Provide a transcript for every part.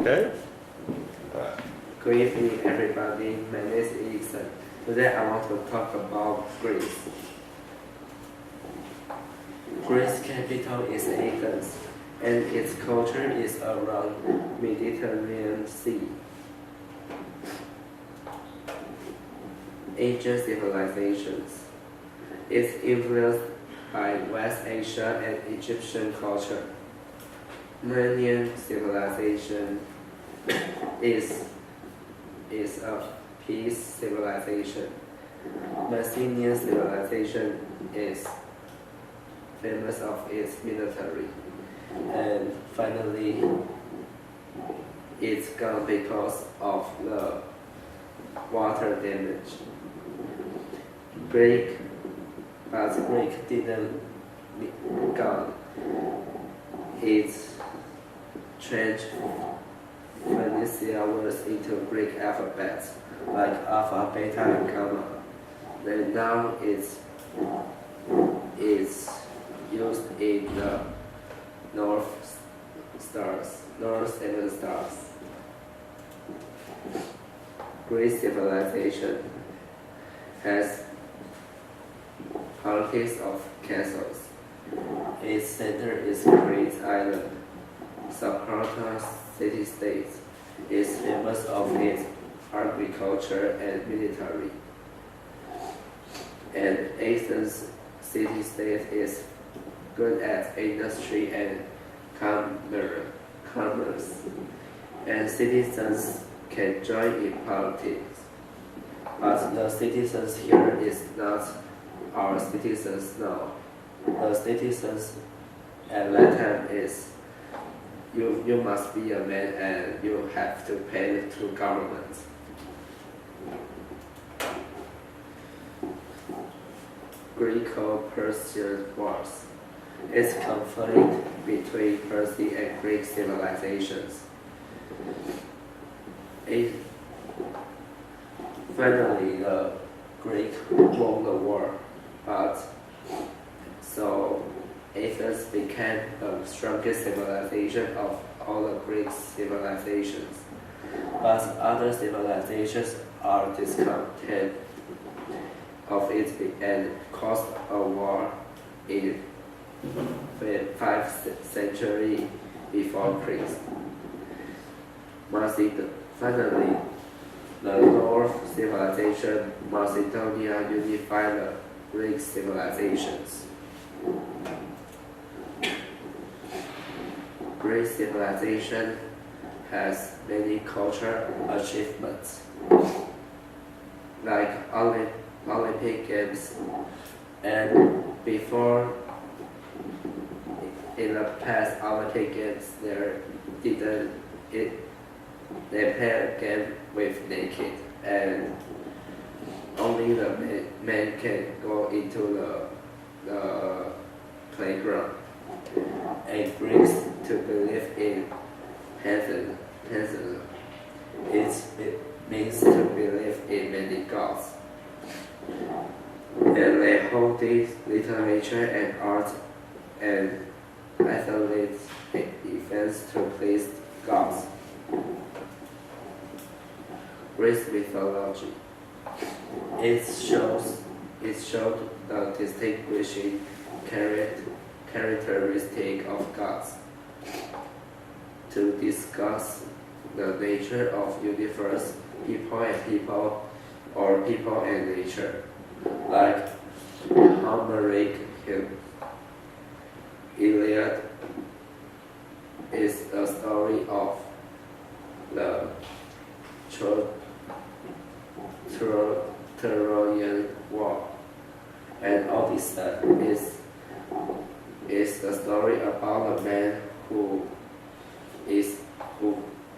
Okay. Good evening, everybody. My name is Erickson. Today I want to talk about Greece. Greece's capital is Athens, and its culture is around Mediterranean Sea. Ancient civilizations. It's influenced by West Asia and Egyptian culture. Minoan civilization is a peace civilization. Mycenaean civilization is famous of its military. And finally, it's gone because of the water damage. Greek didn't gone. It's changed Phoenician words into Greek alphabets, like alpha, beta, and gamma. And now it's used in the North Seven Stars. Greek civilization has hundreds of castles. Its center is Crete Island. Sparta city-state is famous of its agriculture and military. And Athens city-state is good at industry and commerce. And citizens can join in politics. But the citizens here is not our citizens now. The citizens at that time is you must be a man and you have to pay to government. Greco-Persian wars. It's conflict between Persian and Greek civilizations. Finally, the Greek won the war, but so Athens became the strongest civilization of all the Greek civilizations. But other civilizations are discontent of it and caused a war in 5th century before Christ. Finally, the North civilization, Macedonia, unified the Greek civilizations. Greek civilization has many cultural achievements, like Olympic Games, and before in the past Olympic Games they play a game with naked, and only the men can go into the playground. And Greeks to believe in pantheism. It means to believe in many gods. And they hold this literature and art and athletes events to please gods. Greek mythology. It showed the distinguishing characteristic of gods. To discuss the nature of universe, people and people, or people and nature, like Homeric hymn. Iliad is a story of the Trojan War, and Odyssey is the story about a man who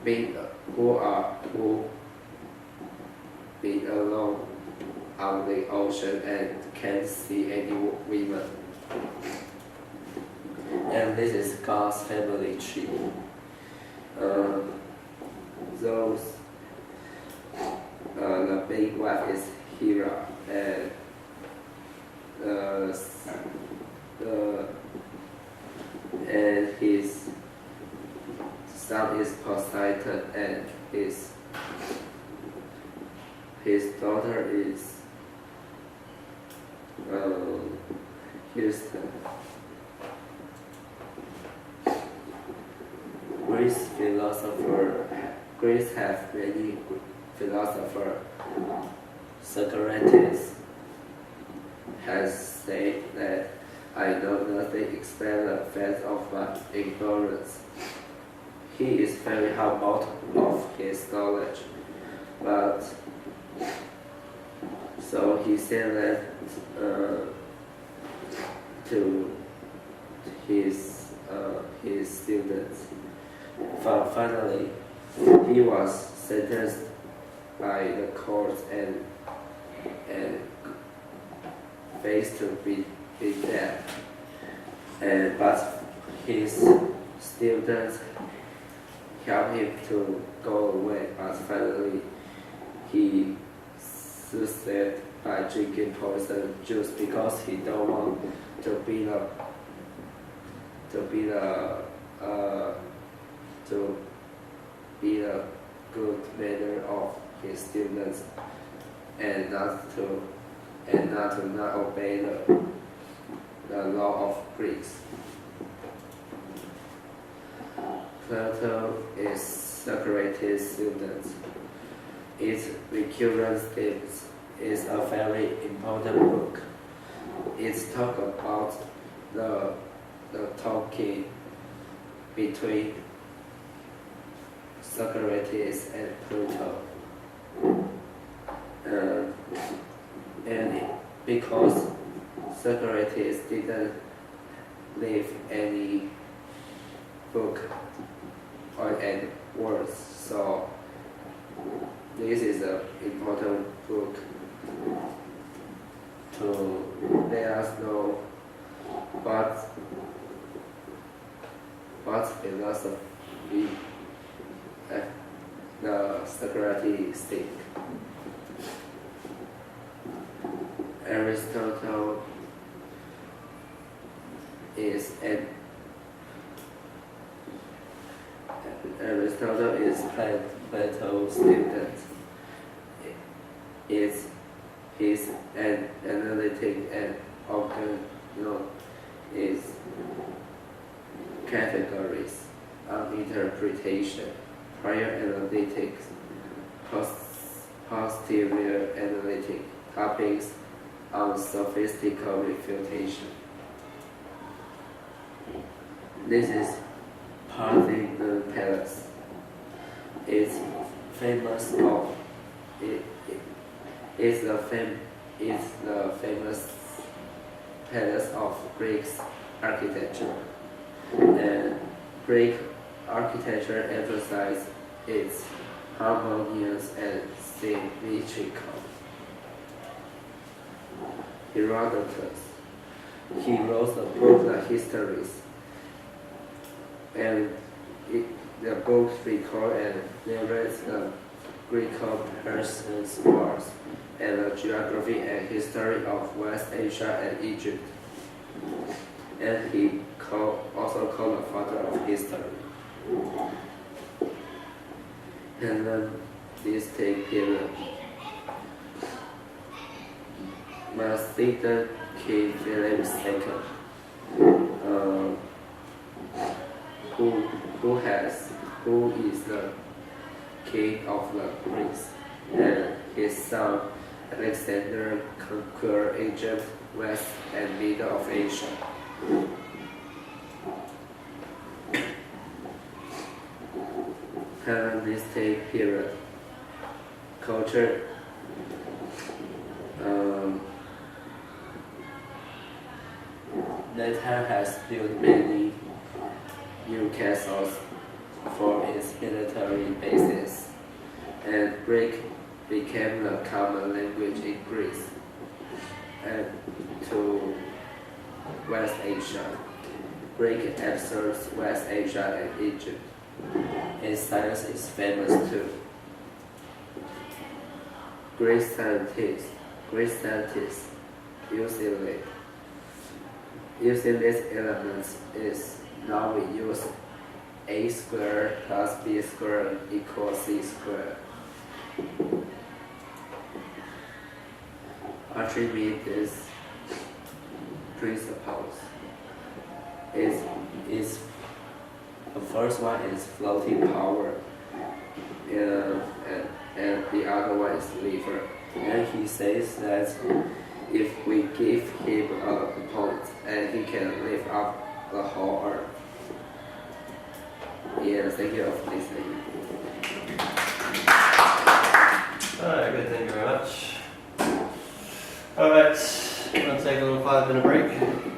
been alone on the ocean and can't see any women. And this is God's family tree. The big wife is Hera, and and his son is Poseidon, Newton and his daughter is Houston. Greece have many philosophers. Socrates has said that I know nothing except the fact of my ignorance. He is very humble of his knowledge, but so he said that to his students. Finally, he was sentenced by the court and faced to be dead. But his students helped him to go away. But finally, he suicided by drinking poison juice because he don't want to be the good manner of his students and not to not obey the law of Greece. Plato is Socrates' student. Its recurrent themes is a very important book. It talks about the talking between Socrates and Plato. And because Socrates didn't leave any book or any words, so this is an important book to let us know what philosophy the Socrates think. Aristotle is Plato's student. His analytic and organo is categories of interpretation, prior analytics, posterior analytic, topics on sophistical refutation. This is Parthenon Palace. It's famous of it's the famous palace of Greek architecture. And Greek architecture emphasizes its harmonious and symmetrical. Herodotus, he wrote the book The Histories, and the book records and narrates the Greco-Persian wars and the geography and history of West Asia and Egypt. And he also called the father of history. Hellenistic period. Macedon King Philip II, who is the king of the Greeks, and his son Alexander conquered Egypt, West and Middle of Asia. Hellenistic period. Culture. Later has built many new castles for its military bases, and Greek became the common language in Greece and to West Asia. Greek absorbs West Asia and Egypt. Its science is famous too. Greek scientists using these elements is now we use a squared plus b squared equals c squared. Attribute these principles. Is the first one is floating power, and the other one is lever. And he says that if we give him a point, and he can lift up the whole earth. Yeah, thank you for listening. Alright, good, thank you very much. Alright, we're going to take a little 5-minute break.